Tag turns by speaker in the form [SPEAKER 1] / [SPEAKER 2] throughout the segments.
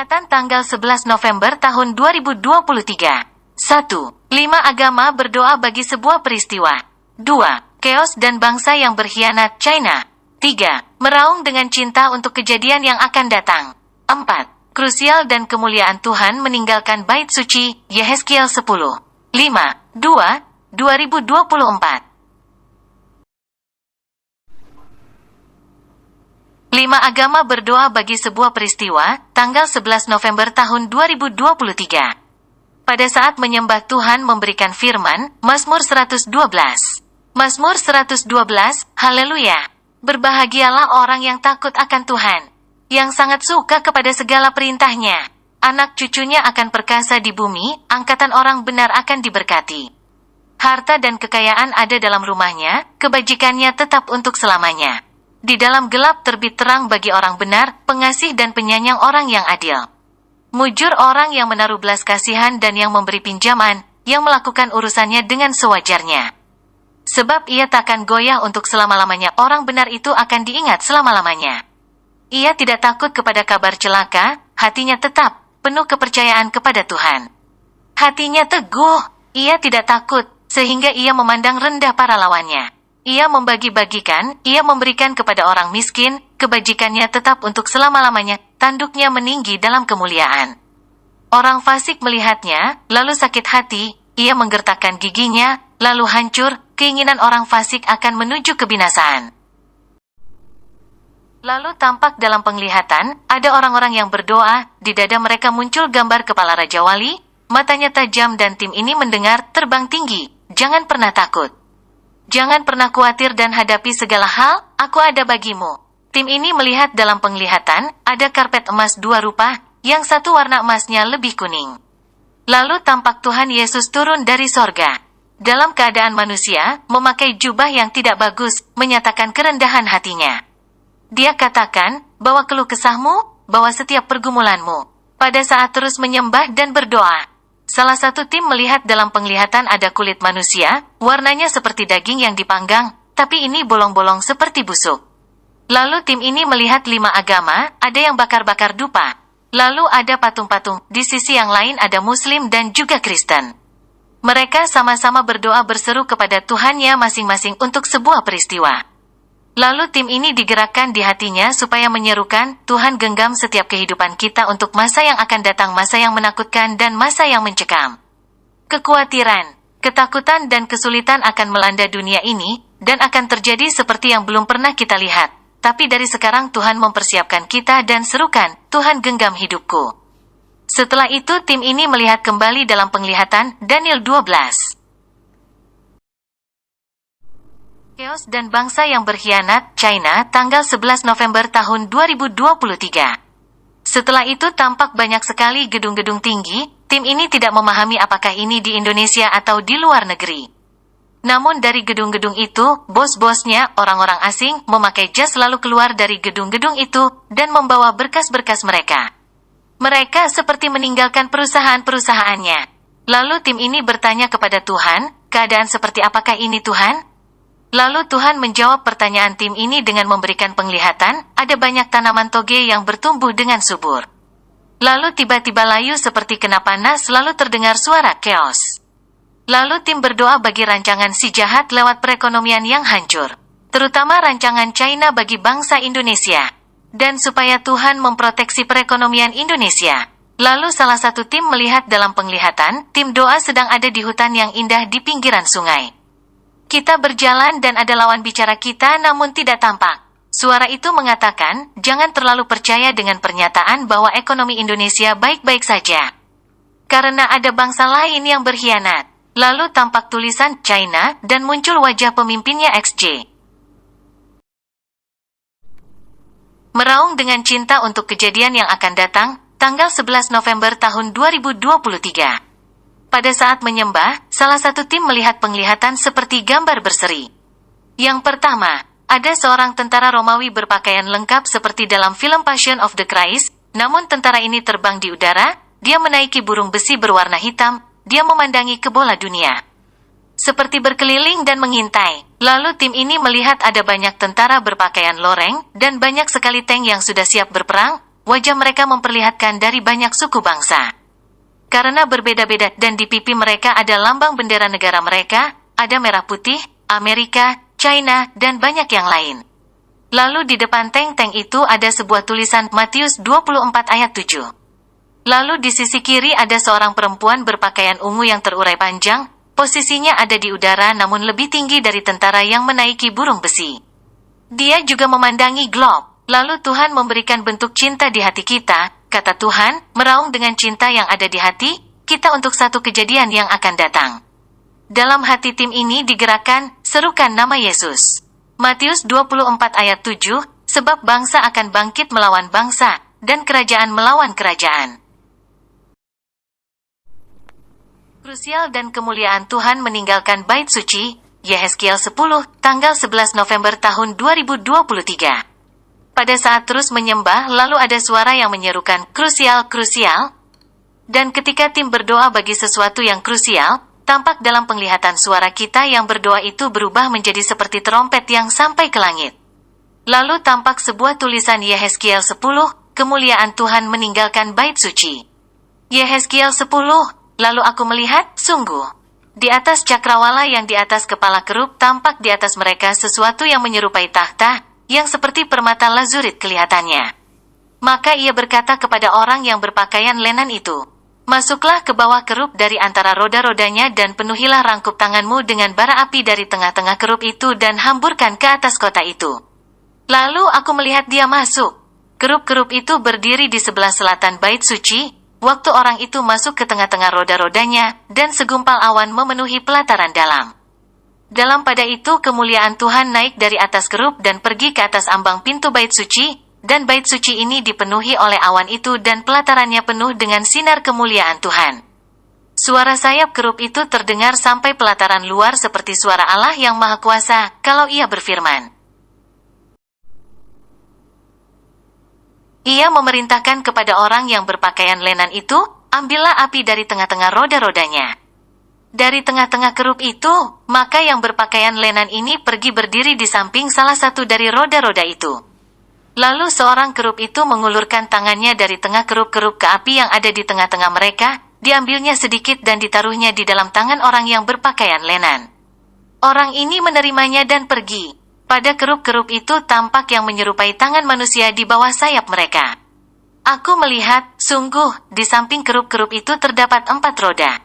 [SPEAKER 1] Penglihatan tanggal 11 November tahun 2023. 1. 5 agama berdoa bagi sebuah peristiwa. 2. Keos dan bangsa yang berkhianat China. 3. Meraung dengan cinta untuk kejadian yang akan datang. 4. Krusial dan kemuliaan Tuhan meninggalkan bait suci, Yehezkiel 10. 5. 2. 2024. 5 agama berdoa bagi sebuah peristiwa, tanggal 11 November tahun 2023. Pada saat menyembah Tuhan memberikan firman, Mazmur 112. Mazmur 112, Haleluya! Berbahagialah orang yang takut akan Tuhan, yang sangat suka kepada segala perintahnya. Anak cucunya akan perkasa di bumi, angkatan orang benar akan diberkati. Harta dan kekayaan ada dalam rumahnya, kebajikannya tetap untuk selamanya. Di dalam gelap terbit terang bagi orang benar, pengasih dan penyayang orang yang adil. Mujur orang yang menaruh belas kasihan dan yang memberi pinjaman, yang melakukan urusannya dengan sewajarnya. Sebab ia takkan goyah untuk selama-lamanya, orang benar itu akan diingat selama-lamanya. Ia tidak takut kepada kabar celaka, hatinya tetap penuh kepercayaan kepada Tuhan. Hatinya teguh, ia tidak takut, sehingga ia memandang rendah para lawannya. Ia membagi-bagikan, ia memberikan kepada orang miskin, kebajikannya tetap untuk selama-lamanya, tanduknya meninggi dalam kemuliaan. Orang fasik melihatnya, lalu sakit hati, ia menggertakkan giginya, lalu hancur, keinginan orang fasik akan menuju kebinasaan. Lalu tampak dalam penglihatan, ada orang-orang yang berdoa, di dada mereka muncul gambar kepala Raja Wali, matanya tajam dan tim ini mendengar, terbang tinggi, jangan pernah takut. Jangan pernah khawatir dan hadapi segala hal, aku ada bagimu. Tim ini melihat dalam penglihatan, ada karpet emas 2 rupa, yang satu warna emasnya lebih kuning. Lalu tampak Tuhan Yesus turun dari sorga. Dalam keadaan manusia, memakai jubah yang tidak bagus, menyatakan kerendahan hatinya. Dia katakan, bawa keluh kesahmu, bawa setiap pergumulanmu. Pada saat terus menyembah dan berdoa. Salah satu tim melihat dalam penglihatan ada kulit manusia, warnanya seperti daging yang dipanggang, tapi ini bolong-bolong seperti busuk. Lalu tim ini melihat 5 agama, ada yang bakar-bakar dupa. Lalu ada patung-patung, di sisi yang lain ada Muslim dan juga Kristen. Mereka sama-sama berdoa berseru kepada Tuhannya masing-masing untuk sebuah peristiwa. Lalu tim ini digerakkan di hatinya supaya menyerukan, Tuhan genggam setiap kehidupan kita untuk masa yang akan datang, masa yang menakutkan dan masa yang mencekam. Kekhawatiran, ketakutan dan kesulitan akan melanda dunia ini, dan akan terjadi seperti yang belum pernah kita lihat. Tapi dari sekarang Tuhan mempersiapkan kita dan serukan, Tuhan genggam hidupku. Setelah itu tim ini melihat kembali dalam penglihatan, Daniel 12. Keos dan bangsa yang berkhianat, China, tanggal 11 November tahun 2023. Setelah itu tampak banyak sekali gedung-gedung tinggi, tim ini tidak memahami apakah ini di Indonesia atau di luar negeri. Namun dari gedung-gedung itu, bos-bosnya, orang-orang asing, memakai jas lalu keluar dari gedung-gedung itu, dan membawa berkas-berkas mereka. Mereka seperti meninggalkan perusahaan-perusahaannya. Lalu tim ini bertanya kepada Tuhan, keadaan seperti apakah ini Tuhan? Lalu Tuhan menjawab pertanyaan tim ini dengan memberikan penglihatan, ada banyak tanaman toge yang bertumbuh dengan subur. Lalu tiba-tiba layu seperti kena panas lalu terdengar suara keos. Lalu tim berdoa bagi rancangan si jahat lewat perekonomian yang hancur. Terutama rancangan China bagi bangsa Indonesia. Dan supaya Tuhan memproteksi perekonomian Indonesia. Lalu salah satu tim melihat dalam penglihatan, tim doa sedang ada di hutan yang indah di pinggiran sungai. Kita berjalan dan ada lawan bicara kita namun tidak tampak. Suara itu mengatakan, jangan terlalu percaya dengan pernyataan bahwa ekonomi Indonesia baik-baik saja. Karena ada bangsa lain yang berkhianat. Lalu tampak tulisan China dan muncul wajah pemimpinnya XJ. Meraung dengan cinta untuk kejadian yang akan datang, tanggal 11 November tahun 2023. Pada saat menyembah, salah satu tim melihat penglihatan seperti gambar berseri. Yang pertama, ada seorang tentara Romawi berpakaian lengkap seperti dalam film Passion of the Christ, namun tentara ini terbang di udara, dia menaiki burung besi berwarna hitam, dia memandangi ke bola dunia. Seperti berkeliling dan mengintai. Lalu tim ini melihat ada banyak tentara berpakaian loreng, dan banyak sekali tank yang sudah siap berperang, wajah mereka memperlihatkan dari banyak suku bangsa. Karena berbeda-beda dan di pipi mereka ada lambang bendera negara mereka, ada merah putih, Amerika, China, dan banyak yang lain. Lalu di depan tank-tank itu ada sebuah tulisan Matius 24 ayat 7. Lalu di sisi kiri ada seorang perempuan berpakaian ungu yang terurai panjang, posisinya ada di udara namun lebih tinggi dari tentara yang menaiki burung besi. Dia juga memandangi globe. Lalu Tuhan memberikan bentuk cinta di hati kita, kata Tuhan, meraung dengan cinta yang ada di hati kita untuk satu kejadian yang akan datang. Dalam hati tim ini digerakkan, serukan nama Yesus. Matius 24 ayat 7, sebab bangsa akan bangkit melawan bangsa, dan kerajaan melawan kerajaan. Krusial dan kemuliaan Tuhan meninggalkan bait suci, Yehezkiel 10, tanggal 11 November tahun 2023. Pada saat terus menyembah, lalu ada suara yang menyerukan, krusial, krusial. Dan ketika tim berdoa bagi sesuatu yang krusial, tampak dalam penglihatan suara kita yang berdoa itu berubah menjadi seperti terompet yang sampai ke langit. Lalu tampak sebuah tulisan Yehezkiel 10, kemuliaan Tuhan meninggalkan bait suci. Yehezkiel 10, lalu aku melihat, sungguh. Di atas cakrawala yang di atas kepala kerub tampak di atas mereka sesuatu yang menyerupai tahta, yang seperti permata lazurit kelihatannya. Maka ia berkata kepada orang yang berpakaian lenan itu, masuklah ke bawah kerub dari antara roda-rodanya dan penuhilah rangkup tanganmu dengan bara api dari tengah-tengah kerub itu dan hamburkan ke atas kota itu. Lalu aku melihat dia masuk. Kerub-kerub itu berdiri di sebelah selatan bait suci, waktu orang itu masuk ke tengah-tengah roda-rodanya, dan segumpal awan memenuhi pelataran dalam. Dalam pada itu kemuliaan Tuhan naik dari atas kerub dan pergi ke atas ambang pintu bait suci, dan bait suci ini dipenuhi oleh awan itu dan pelatarannya penuh dengan sinar kemuliaan Tuhan. Suara sayap kerub itu terdengar sampai pelataran luar seperti suara Allah yang Maha Kuasa, kalau ia berfirman. Ia memerintahkan kepada orang yang berpakaian lenan itu, ambillah api dari tengah-tengah roda-rodanya. Dari tengah-tengah kerub itu, maka yang berpakaian lenan ini pergi berdiri di samping salah satu dari roda-roda itu. Lalu seorang kerub itu mengulurkan tangannya dari tengah kerub-kerub ke api yang ada di tengah-tengah mereka, diambilnya sedikit dan ditaruhnya di dalam tangan orang yang berpakaian lenan. Orang ini menerimanya dan pergi. Pada kerub-kerub itu tampak yang menyerupai tangan manusia di bawah sayap mereka. Aku melihat, sungguh, di samping kerub-kerub itu terdapat 4 roda.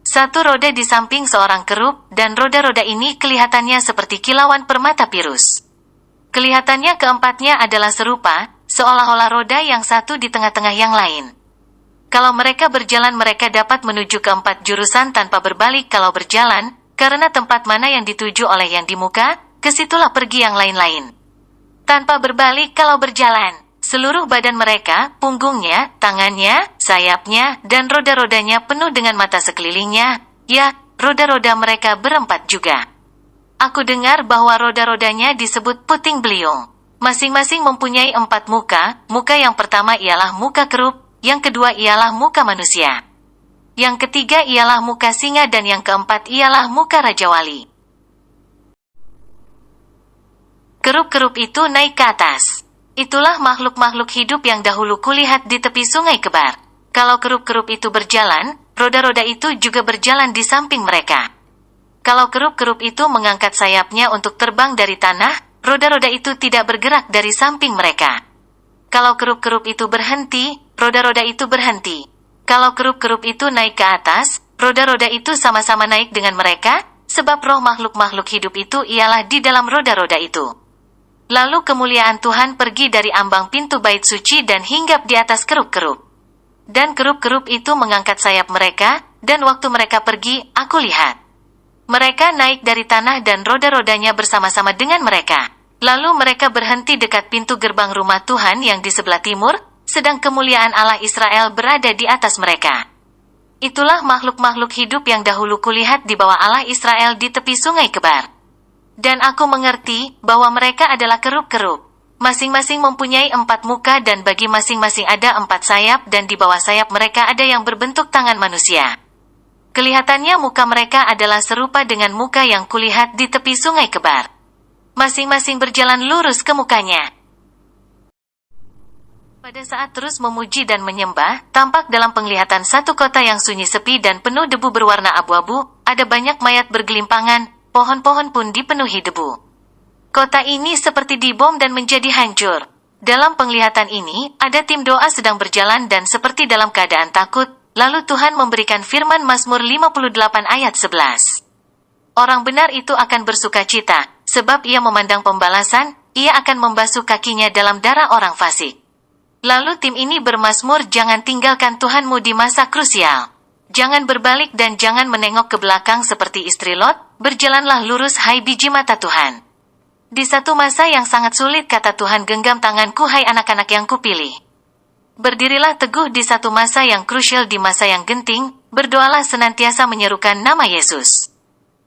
[SPEAKER 1] Satu roda di samping seorang kerub, dan roda-roda ini kelihatannya seperti kilauan permata pirus. Kelihatannya keempatnya adalah serupa, seolah-olah roda yang satu di tengah-tengah yang lain. Kalau mereka berjalan mereka dapat menuju ke 4 jurusan tanpa berbalik kalau berjalan, karena tempat mana yang dituju oleh yang di muka, kesitulah pergi yang lain-lain. Tanpa berbalik kalau berjalan. Seluruh badan mereka, punggungnya, tangannya, sayapnya, dan roda-rodanya penuh dengan mata sekelilingnya. Ya, roda-roda mereka berempat juga. Aku dengar bahwa roda-rodanya disebut puting beliung. Masing-masing mempunyai 4 muka. Muka yang pertama ialah muka kerub, yang kedua ialah muka manusia. Yang ketiga ialah muka singa dan yang keempat ialah muka Raja Wali. Kerub-kerub itu naik ke atas. Itulah makhluk-makhluk hidup yang dahulu kulihat di tepi sungai Kebar. Kalau kerub-kerub itu berjalan, roda-roda itu juga berjalan di samping mereka. Kalau kerub-kerub itu mengangkat sayapnya untuk terbang dari tanah, roda-roda itu tidak bergerak dari samping mereka. Kalau kerub-kerub itu berhenti, roda-roda itu berhenti. Kalau kerub-kerub itu naik ke atas, roda-roda itu sama-sama naik dengan mereka, sebab roh makhluk-makhluk hidup itu ialah di dalam roda-roda itu. Lalu kemuliaan Tuhan pergi dari ambang pintu bait suci dan hinggap di atas kerub-kerub. Dan kerub-kerub itu mengangkat sayap mereka, dan waktu mereka pergi, aku lihat. Mereka naik dari tanah dan roda-rodanya bersama-sama dengan mereka. Lalu mereka berhenti dekat pintu gerbang rumah Tuhan yang di sebelah timur, sedang kemuliaan Allah Israel berada di atas mereka. Itulah makhluk-makhluk hidup yang dahulu kulihat di bawah Allah Israel di tepi sungai Kebar. Dan aku mengerti bahwa mereka adalah kerub-kerub. Masing-masing mempunyai 4 muka dan bagi masing-masing ada 4 sayap dan di bawah sayap mereka ada yang berbentuk tangan manusia. Kelihatannya muka mereka adalah serupa dengan muka yang kulihat di tepi sungai Kebar. Masing-masing berjalan lurus ke mukanya. Pada saat terus memuji dan menyembah, tampak dalam penglihatan satu kota yang sunyi sepi dan penuh debu berwarna abu-abu, ada banyak mayat bergelimpangan, pohon-pohon pun dipenuhi debu. Kota ini seperti dibom dan menjadi hancur. Dalam penglihatan ini, ada tim doa sedang berjalan dan seperti dalam keadaan takut, lalu Tuhan memberikan firman Mazmur 58 ayat 11. Orang benar itu akan bersukacita, sebab ia memandang pembalasan, ia akan membasuh kakinya dalam darah orang fasik. Lalu tim ini bermazmur, jangan tinggalkan Tuhanmu di masa krusial. Jangan berbalik dan jangan menengok ke belakang seperti istri Lot, berjalanlah lurus hai biji mata Tuhan. Di satu masa yang sangat sulit kata Tuhan, genggam tanganku hai anak-anak yang kupilih. Berdirilah teguh di satu masa yang krusial, di masa yang genting, berdoalah senantiasa menyerukan nama Yesus.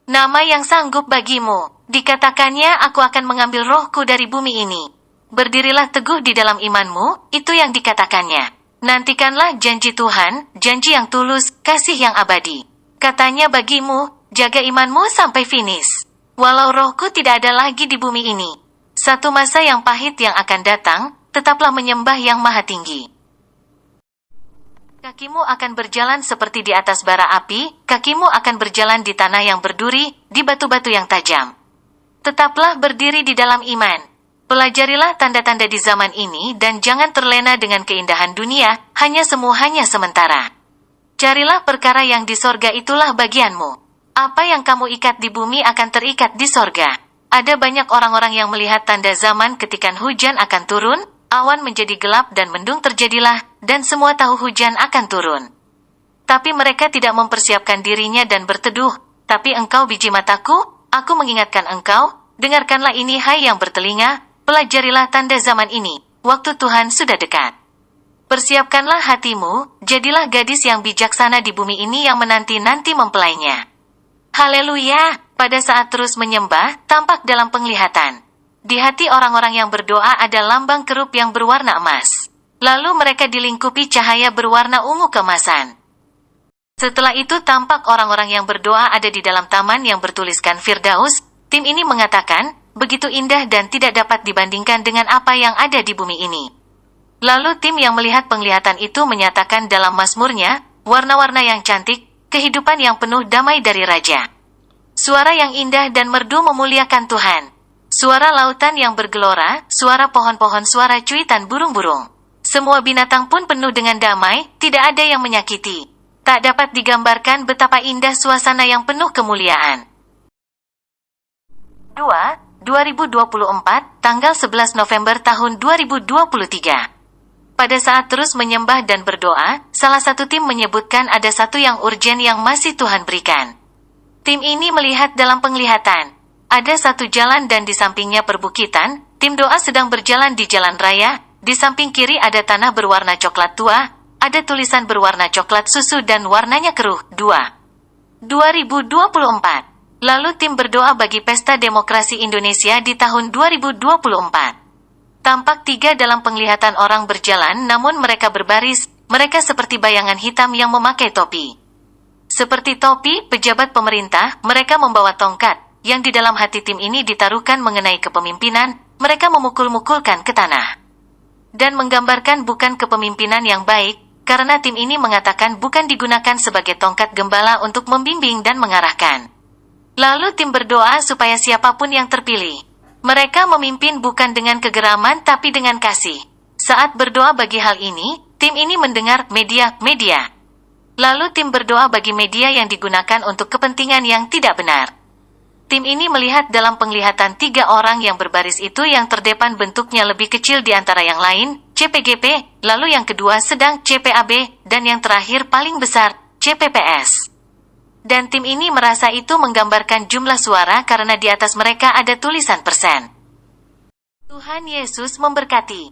[SPEAKER 1] Nama yang sanggup bagimu, dikatakannya aku akan mengambil rohku dari bumi ini. Berdirilah teguh di dalam imanmu, itu yang dikatakannya. Nantikanlah janji Tuhan, janji yang tulus, kasih yang abadi. Katanya bagimu, jaga imanmu sampai finish. Walau rohku tidak ada lagi di bumi ini. Satu masa yang pahit yang akan datang, tetaplah menyembah yang maha tinggi. Kakimu akan berjalan seperti di atas bara api, kakimu akan berjalan di tanah yang berduri, di batu-batu yang tajam. Tetaplah berdiri di dalam iman. Pelajarilah tanda-tanda di zaman ini dan jangan terlena dengan keindahan dunia, hanya semu hanya sementara. Carilah perkara yang di sorga, itulah bagianmu. Apa yang kamu ikat di bumi akan terikat di sorga. Ada banyak orang-orang yang melihat tanda zaman ketika hujan akan turun, awan menjadi gelap dan mendung terjadilah, dan semua tahu hujan akan turun. Tapi mereka tidak mempersiapkan dirinya dan berteduh, tapi engkau biji mataku, aku mengingatkan engkau, dengarkanlah ini hai yang bertelinga, pelajarilah tanda zaman ini, waktu Tuhan sudah dekat. Persiapkanlah hatimu, jadilah gadis yang bijaksana di bumi ini yang menanti-nanti mempelainya. Haleluya! Pada saat terus menyembah, tampak dalam penglihatan. Di hati orang-orang yang berdoa ada lambang kerup yang berwarna emas. Lalu mereka dilingkupi cahaya berwarna ungu keemasan. Setelah itu tampak orang-orang yang berdoa ada di dalam taman yang bertuliskan Firdaus. Tim ini mengatakan, begitu indah dan tidak dapat dibandingkan dengan apa yang ada di bumi ini. Lalu tim yang melihat penglihatan itu menyatakan dalam mazmurnya, warna-warna yang cantik, kehidupan yang penuh damai dari Raja. Suara yang indah dan merdu memuliakan Tuhan. Suara lautan yang bergelora, suara pohon-pohon, suara cuitan burung-burung. Semua binatang pun penuh dengan damai, tidak ada yang menyakiti. Tak dapat digambarkan betapa indah suasana yang penuh kemuliaan. 2024, tanggal 11 November tahun 2023. Pada saat terus menyembah dan berdoa, salah satu tim menyebutkan ada satu yang urgen yang masih Tuhan berikan. Tim ini melihat dalam penglihatan. Ada satu jalan dan di sampingnya perbukitan, tim doa sedang berjalan di jalan raya, di samping kiri ada tanah berwarna coklat tua, ada tulisan berwarna coklat susu dan warnanya keruh. 2024. Lalu tim berdoa bagi Pesta Demokrasi Indonesia di tahun 2024. Tampak tiga dalam penglihatan orang berjalan namun mereka berbaris, mereka seperti bayangan hitam yang memakai topi. Seperti topi pejabat pemerintah, mereka membawa tongkat, yang di dalam hati tim ini ditaruhkan mengenai kepemimpinan, mereka memukul-mukulkan ke tanah. Dan menggambarkan bukan kepemimpinan yang baik, karena tim ini mengatakan bukan digunakan sebagai tongkat gembala untuk membimbing dan mengarahkan. Lalu tim berdoa supaya siapapun yang terpilih. Mereka memimpin bukan dengan kegeraman tapi dengan kasih. Saat berdoa bagi hal ini, tim ini mendengar media. Lalu tim berdoa bagi media yang digunakan untuk kepentingan yang tidak benar. Tim ini melihat dalam penglihatan tiga orang yang berbaris itu, yang terdepan bentuknya lebih kecil di antara yang lain, CPGP, lalu yang kedua sedang CPAB, dan yang terakhir paling besar, CPPS. Dan tim ini merasa itu menggambarkan jumlah suara karena di atas mereka ada tulisan persen. Tuhan Yesus memberkati.